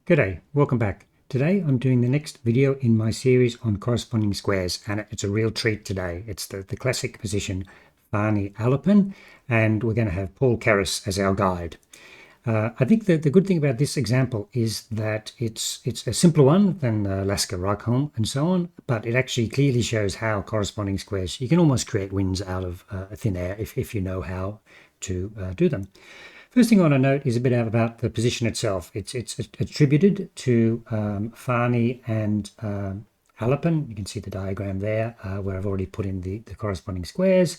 G'day, welcome back. Today I'm doing the next video in my series on corresponding squares, and it's a real treat today. It's the classic position Fahrni-Alapin, and we're going to have Paul Keres as our guide. I think that the good thing about this example is that it's a simpler one than Lasker-Reichholm and so on, but it actually clearly shows how corresponding squares, you can almost create winds out of thin air if you know how to do them. First thing I want to note is a bit about the position itself. It's attributed to Fahrni and Alapin. You can see the diagram there where I've already put in the corresponding squares.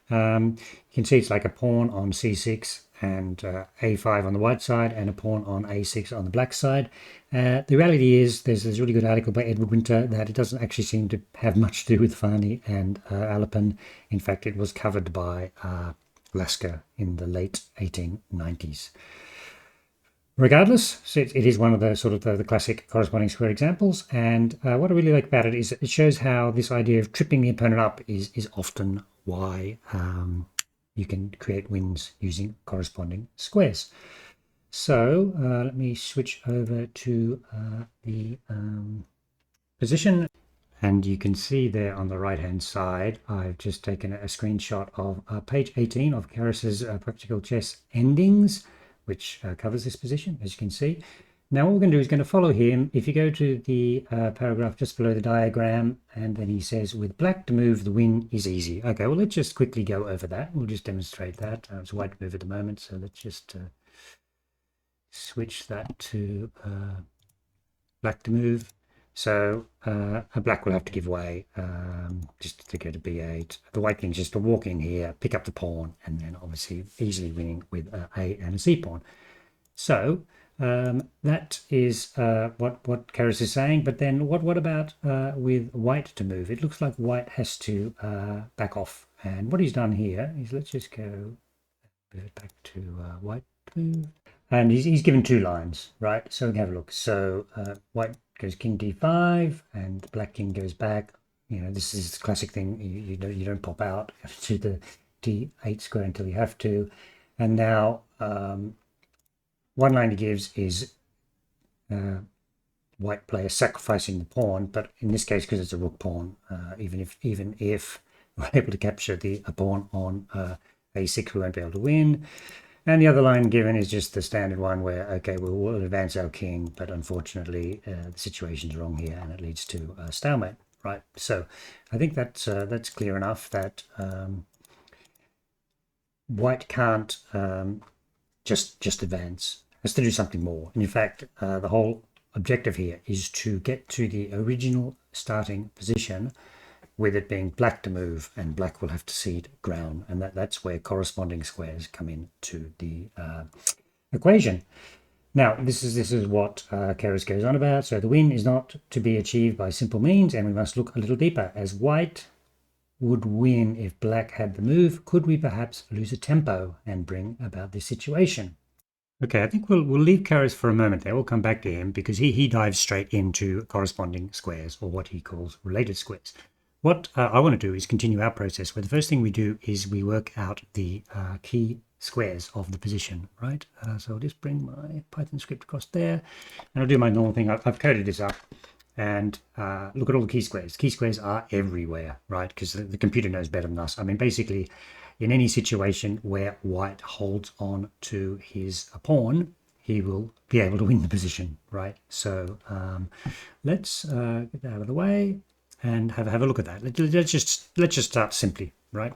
You can see it's like a pawn on c6 and a5 on the white side and a pawn on a6 on the black side. The reality is there's this really good article by Edward Winter that it doesn't actually seem to have much to do with Fahrni and Alapin. In fact, it was covered by Lasker in the late 1890s. Regardless, it is one of the sort of the classic corresponding square examples, and what I really like about it is it shows how this idea of tripping the opponent up is often why you can create wins using corresponding squares. So let me switch over to the position. And you can see there on the right hand side, I've just taken a screenshot of page 18 of Keres's Practical Chess Endings, which covers this position, as you can see. Now what we're going to do is going to follow him. If you go to the paragraph just below the diagram, and then he says, with black to move, the win is easy. Okay, well, let's just quickly go over that. We'll just demonstrate that. It's white to move at the moment, so let's just switch that to black to move. So a black will have to give way just to go to b8. The white king's just to walk in here, pick up the pawn, and then obviously easily winning with a and a c pawn. So that is what Keres is saying. But then what about with white to move? It looks like white has to back off. And what he's done here is, let's just go move it back to white to move. And he's given two lines, right? So we can have a look. So white goes king d5 and black king goes back. You know, this is the classic thing. You don't pop out to the d8 square until you have to. And now one line he gives is white player sacrificing the pawn, but in this case, because it's a rook pawn, even if we're able to capture the pawn on a6, we won't be able to win. And the other line given is just the standard one where, okay, we'll advance our king, but unfortunately the situation's wrong here and it leads to a stalemate, right? So I think that's clear enough that white can't just advance, has to do something more. And in fact, the whole objective here is to get to the original starting position, with it being black to move, and black will have to cede ground, and that's where corresponding squares come into the equation. Now this is what Keres goes on about. So the win is not to be achieved by simple means, and we must look a little deeper. As white would win if black had the move, could we perhaps lose a tempo and bring about this situation? Okay, I think we'll leave Keres for a moment there. We'll come back to him because he dives straight into corresponding squares, or what he calls related squares. What I want to do is continue our process where the first thing we do is we work out the key squares of the position, right? So I'll just bring my Python script across there, and I'll do my normal thing. I've coded this up, and look at all the key squares. Key squares are everywhere, right? Because the computer knows better than us. I mean, basically, in any situation where white holds on to his pawn, he will be able to win the position, right? So let's get that out of the way and have a look at that. Let's just start simply, right?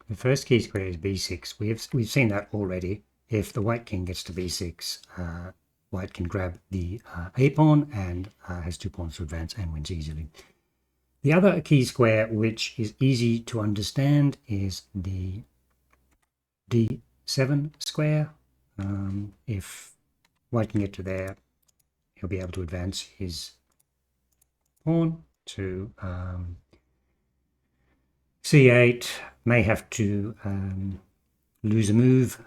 The first key square is b6. We've seen that already. If the white king gets to b6, white can grab the a pawn and has two pawns to advance and wins easily. The other key square, which is easy to understand, is the d7 square. If white can get to there, he'll be able to advance his pawn to c8, may have to lose a move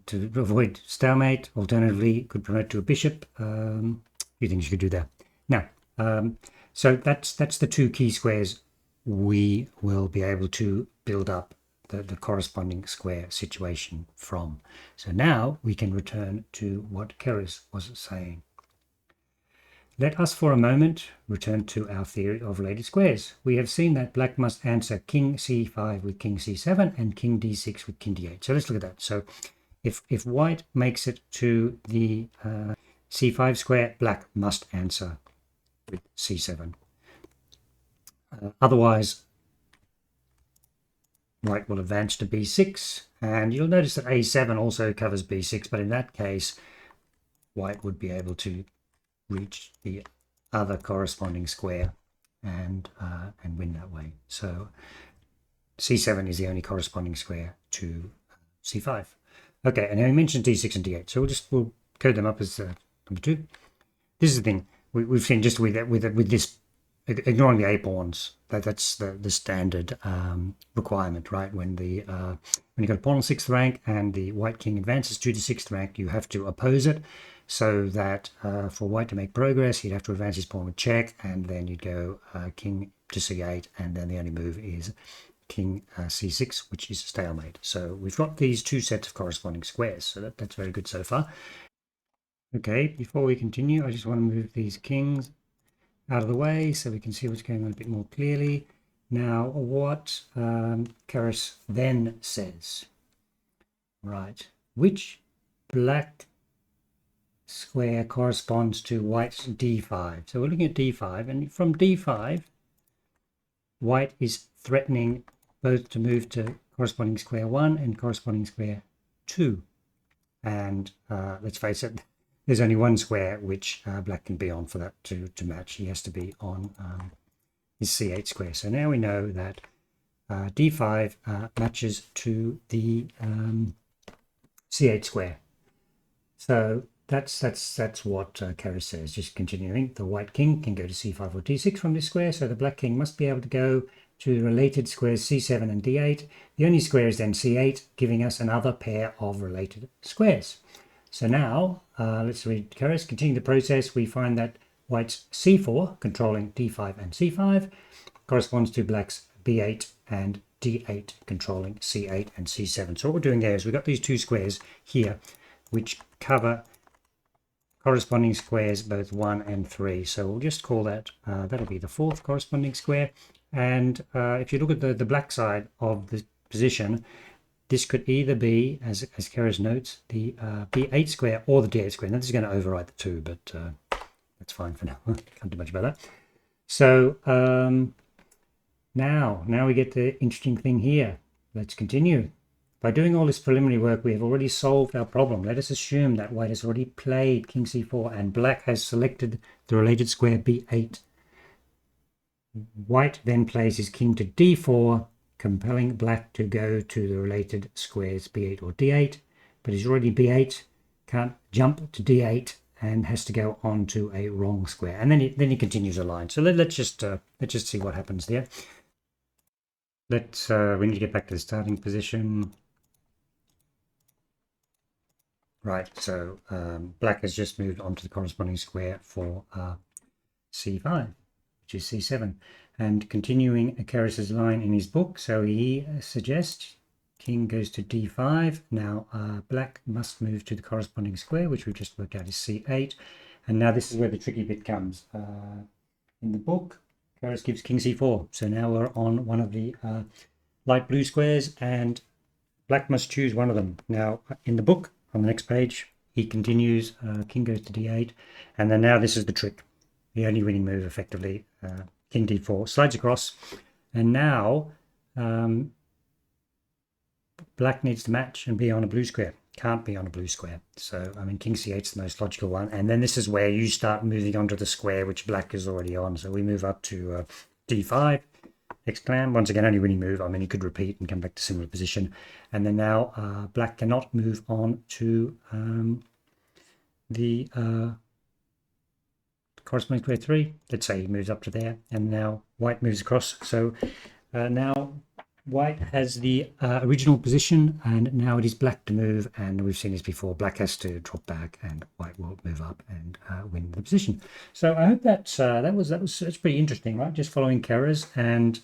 to avoid stalemate. Alternatively, could promote to a bishop. A few things you could do there. Now, so that's the two key squares we will be able to build up the corresponding square situation from. So now we can return to what Keres was saying. Let us for a moment return to our theory of related squares. We have seen that black must answer king c5 with king c7 and king d6 with king d8. So let's look at that. So if white makes it to the c5 square, black must answer with c7. Otherwise, white will advance to b6, and you'll notice that a7 also covers b6, but in that case, white would be able to reach the other corresponding square and win that way. So c7 is the only corresponding square to c5. Okay, and now we mentioned d6 and d8, so we'll code them up as number 2. This is the thing we've seen just with this, ignoring the 8 pawns. That's the standard requirement, right? When you got a pawn on 6th rank and the white king advances to the 6th rank, you have to oppose it, so that for white to make progress, he'd have to advance his pawn with check, and then you'd go king to c8, and then the only move is king c6, which is a stalemate. So we've got these 2 sets of corresponding squares, so that's very good so far. Okay, before we continue, I just want to move these kings out of the way so we can see what's going on a bit more clearly. Now, what Keres then says, right, which black square corresponds to white's d5? So we're looking at d5, and from d5, white is threatening both to move to corresponding square 1 and corresponding square 2. And let's face it, there's only one square which black can be on for that to match. He has to be on his c8 square. So now we know that d5 matches to the c8 square. So that's what Keres says. Just continuing, the white king can go to c5 or d6 from this square, so the black king must be able to go to the related squares c7 and d8. The only square is then c8, giving us another pair of related squares. So now, let's read Keres. Continuing the process, we find that white's c4, controlling d5 and c5, corresponds to black's b8 and d8, controlling c8 and c7. So what we're doing there is we've got these 2 squares here, which cover corresponding squares both 1 and 3. So we'll just call that, that'll be the 4th corresponding square. And if you look at the black side of the position, this could either be, as Keres notes, the b8 square or the d8 square. Now this is going to override the 2, but that's fine for now. Can't do much about that. So now we get the interesting thing here. Let's continue. By doing all this preliminary work, we have already solved our problem. Let us assume that white has already played king c4 and black has selected the related square b8. White then plays his king to d4, compelling black to go to the related squares b8 or d8, but he's already b8, can't jump to d8, and has to go on to a wrong square. And then he continues a line. So let's just see what happens there. We need to get back to the starting position. Right, so black has just moved on to the corresponding square for c5, which is c7. And continuing Keres's line in his book, so he suggests king goes to d5. Now black must move to the corresponding square, which we've just worked out is c8. And now this is where the tricky bit comes. In the book, Keres gives king c4. So now we're on one of the light blue squares, and black must choose one of them. Now in the book, on the next page, he continues, king goes to d8. And then now this is the trick. The only winning move, effectively, king d4, slides across, and now black needs to match and be on a blue square. Can't be on a blue square. So, I mean, king c8 is the most logical one, and then this is where you start moving onto the square which black is already on. So we move up to d5, exclam, once again, only winning move. I mean, you could repeat and come back to similar position, and then now black cannot move on to the corresponding square 3. Let's say he moves up to there, and now white moves across. So now white has the original position, and now it is black to move, and we've seen this before. Black has to drop back, and white will move up and win the position. So I hope that's pretty interesting, right? Just following Keres and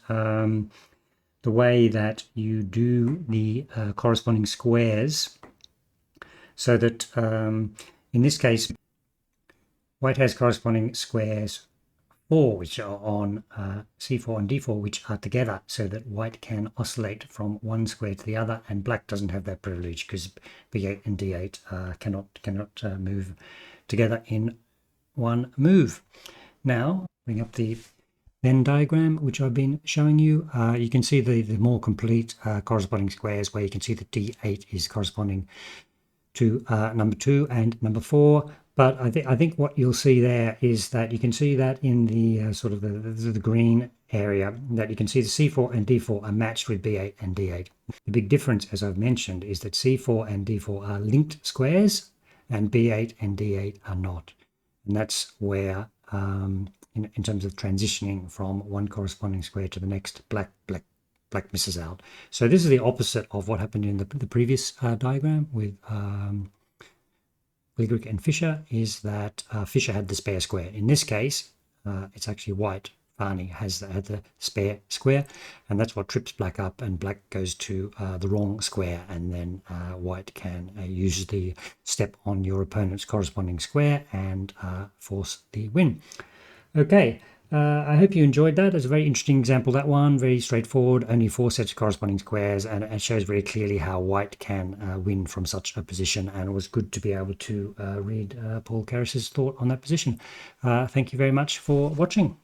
the way that you do the corresponding squares, so that in this case, White has corresponding squares 4, which are on c4 and d4, which are together, so that white can oscillate from one square to the other, and black doesn't have that privilege because b8 and d8 cannot move together in one move. Now, bring up the Venn diagram, which I've been showing you. You can see the more complete corresponding squares, where you can see that d8 is corresponding to number 2 and number 4. But I think what you'll see there is that you can see that in the sort of the green area, that you can see the c4 and d4 are matched with b8 and d8. The big difference, as I've mentioned, is that c4 and d4 are linked squares and b8 and d8 are not. And that's where, in terms of transitioning from one corresponding square to the next, black misses out. So this is the opposite of what happened in the previous diagram with Gligric and Fischer, is that Fischer had the spare square. In this case, it's actually white. Fahrni had the spare square, and that's what trips black up, and black goes to the wrong square, and then white can use the step on your opponent's corresponding square and force the win. Okay, I hope you enjoyed that. It's a very interesting example, that one. Very straightforward, only 4 sets of corresponding squares, and it shows very clearly how white can win from such a position, and it was good to be able to read Paul Keres' thought on that position. Thank you very much for watching.